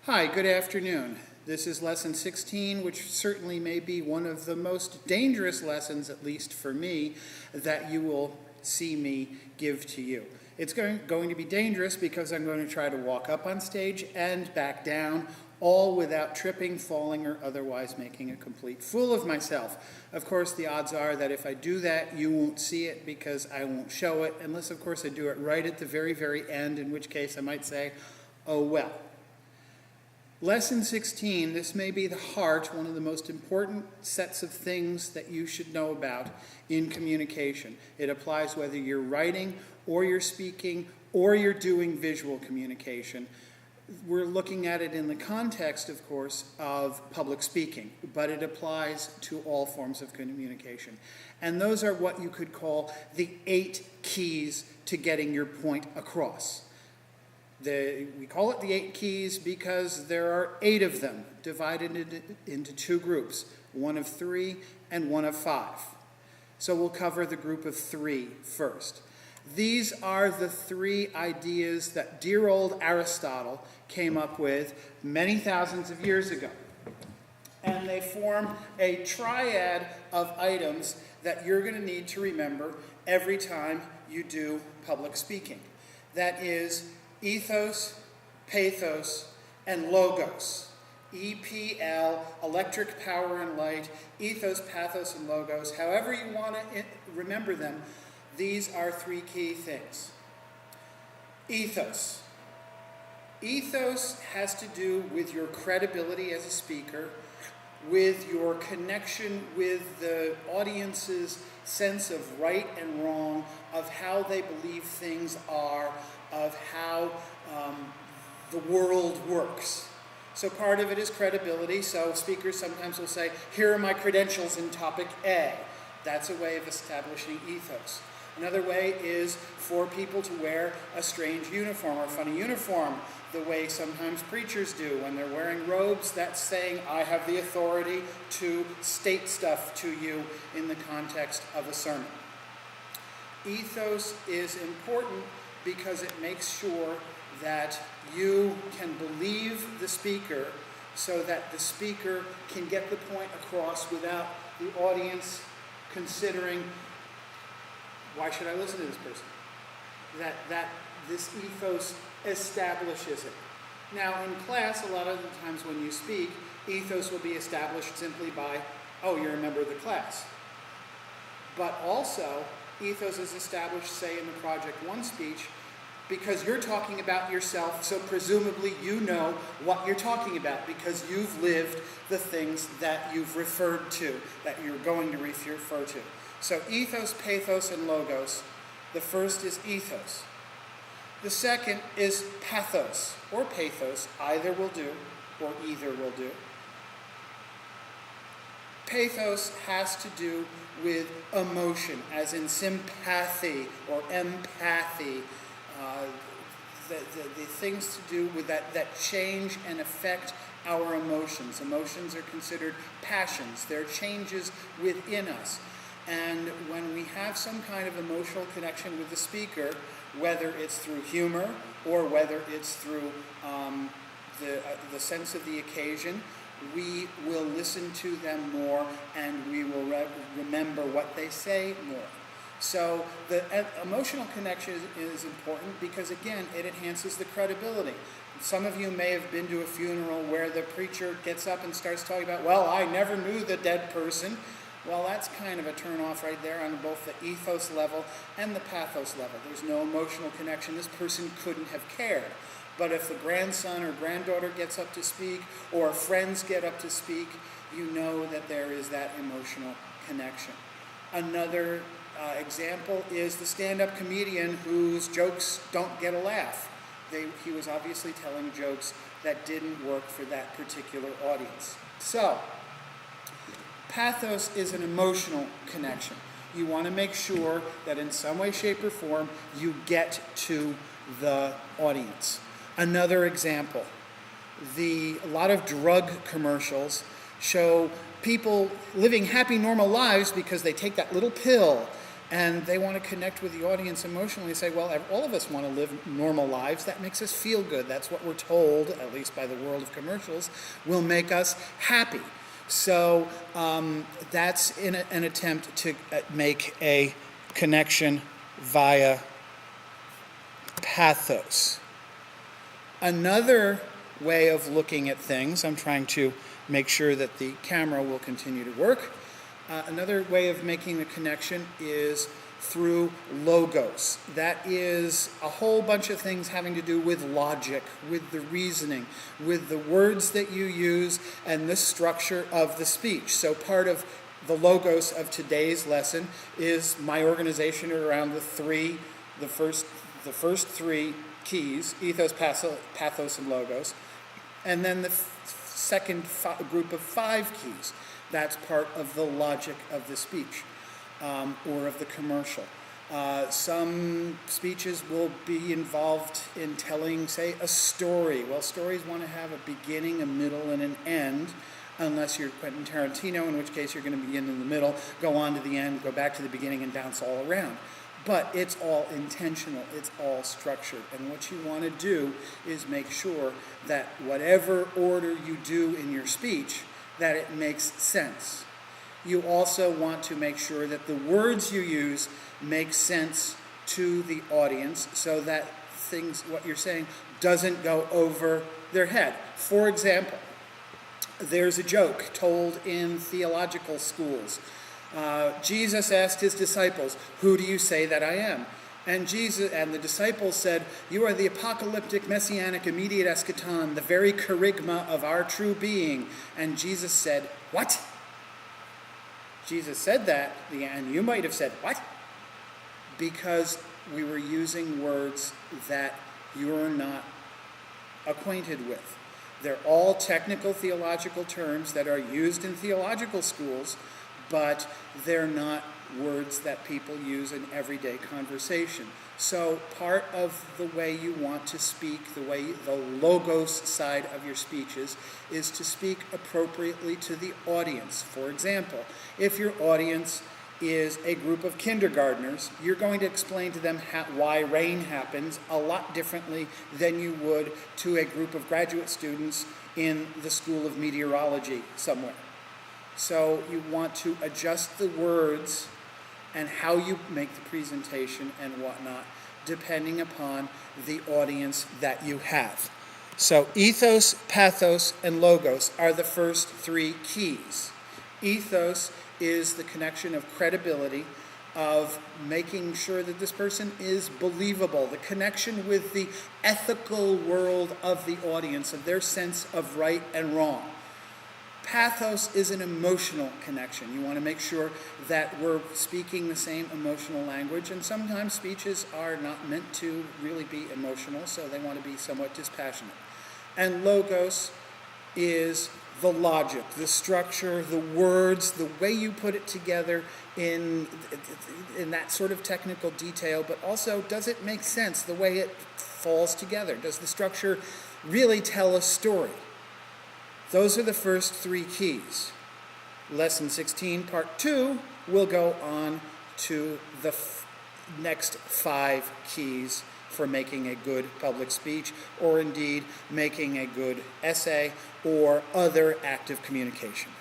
Hi, good afternoon. This is lesson 16, which certainly may be one of the most dangerous lessons, at least for me, that you will see me give to you. It's going to be dangerous because I'm going to try to walk up on stage and back down, all without tripping, falling, or otherwise making a complete fool of myself. Of course, the odds are that if I do that, you won't see it because I won't show it, unless, of course, I do it right at the very, very end, in which case I might say, oh well. Lesson 16, this may be the heart, one of the most important sets of things that you should know about in communication. It applies whether you're writing or you're speaking or you're doing visual communication. We're looking at it in the context, of course, of public speaking, but it applies to all forms of communication. And those are what you could call the 8 keys to getting your point across. We call it the 8 keys because there are 8 of them divided into 2 groups, one of 3 and one of 5. So we'll cover the group of 3 first. These are the 3 ideas that dear old Aristotle came up with many thousands of years ago. And they form a triad of items that you're going to need to remember every time you do public speaking. That is ethos, pathos, and logos. EPL, electric power and light, ethos, pathos, and logos. However you want to remember them, these are 3 key things. Ethos. Ethos has to do with your credibility as a speaker, with your connection with the audience's sense of right and wrong, of how they believe things are, of how the world works. So part of it is credibility. So speakers sometimes will say, here are my credentials in topic A. That's a way of establishing ethos. Another way is for people to wear a strange uniform or funny uniform, the way sometimes preachers do when they're wearing robes. That's saying, I have the authority to state stuff to you in the context of a sermon. Ethos is important because it makes sure that you can believe the speaker so that the speaker can get the point across without the audience considering, why should I listen to this person? That this ethos establishes it. Now, in class, a lot of the times when you speak, ethos will be established simply by, oh, you're a member of the class. But also, ethos is established, say, in the Project 1 speech, because you're talking about yourself, so presumably you know what you're talking about because you've lived the things that you've referred to, that you're going to refer to. So ethos, pathos, and logos. The first is ethos. The second is pathos, or pathos. Either will do, or either will do. Pathos has to do with emotion, as in sympathy or empathy. The things to do with that change and affect our emotions. Emotions are considered passions. They're changes within us. And when we have some kind of emotional connection with the speaker, whether it's through humor or whether it's through the sense of the occasion, we will listen to them more and we will remember what they say more. So the emotional connection is important because, again, it enhances the credibility. Some of you may have been to a funeral where the preacher gets up and starts talking about, well, I never knew the dead person. Well, that's kind of a turn-off right there on both the ethos level and the pathos level. There's no emotional connection. This person couldn't have cared. But if the grandson or granddaughter gets up to speak or friends get up to speak, you know that there is that emotional connection. Another example is the stand-up comedian whose jokes don't get a laugh. He was obviously telling jokes that didn't work for that particular audience. So, pathos is an emotional connection. You want to make sure that in some way, shape, or form, you get to the audience. Another example, a lot of drug commercials show people living happy, normal lives because they take that little pill and they want to connect with the audience emotionally, say, well, all of us want to live normal lives. That makes us feel good. That's what we're told, at least by the world of commercials, will make us happy. So that's in an attempt to make a connection via pathos. Another way of looking at things, I'm trying to make sure that the camera will continue to work. Another way of making the connection is through logos. That is a whole bunch of things having to do with logic, with the reasoning, with the words that you use, and the structure of the speech. So part of the logos of today's lesson is my organization around the first three keys: ethos, pathos, and logos. And then the second group of 5 keys. That's part of the logic of the speech or of the commercial. Some speeches will be involved in telling, say, a story. Well, stories want to have a beginning, a middle, and an end, unless you're Quentin Tarantino, in which case you're going to begin in the middle, go on to the end, go back to the beginning, and bounce all around. But it's all intentional, it's all structured. And what you want to do is make sure that whatever order you do in your speech, that it makes sense. You also want to make sure that the words you use make sense to the audience so that what you're saying doesn't go over their head. For example, there's a joke told in theological schools. Jesus asked his disciples, "Who do you say that I am?" And the disciples said, "You are the apocalyptic, messianic, immediate eschaton, the very charisma of our true being." And Jesus said, "What?" Jesus said that, and you might have said, "What?" Because we were using words that you're not acquainted with. They're all technical theological terms that are used in theological schools, but they're not words that people use in everyday conversation. So part of the way you want to speak, the logos side of your speeches, is to speak appropriately to the audience. For example, if your audience is a group of kindergartners, you're going to explain to them why rain happens a lot differently than you would to a group of graduate students in the School of Meteorology somewhere. So you want to adjust the words and how you make the presentation and whatnot, depending upon the audience that you have. So ethos, pathos, and logos are the first 3 keys. Ethos is the connection of credibility, of making sure that this person is believable, the connection with the ethical world of the audience, of their sense of right and wrong. Pathos is an emotional connection. You want to make sure that we're speaking the same emotional language, and sometimes speeches are not meant to really be emotional, so they want to be somewhat dispassionate. And logos is the logic, the structure, the words, the way you put it together in that sort of technical detail, but also does it make sense the way it falls together? Does the structure really tell a story? Those are the first 3 keys. Lesson 16, Part 2, will go on to the next 5 keys for making a good public speech, or indeed making a good essay or other active communication.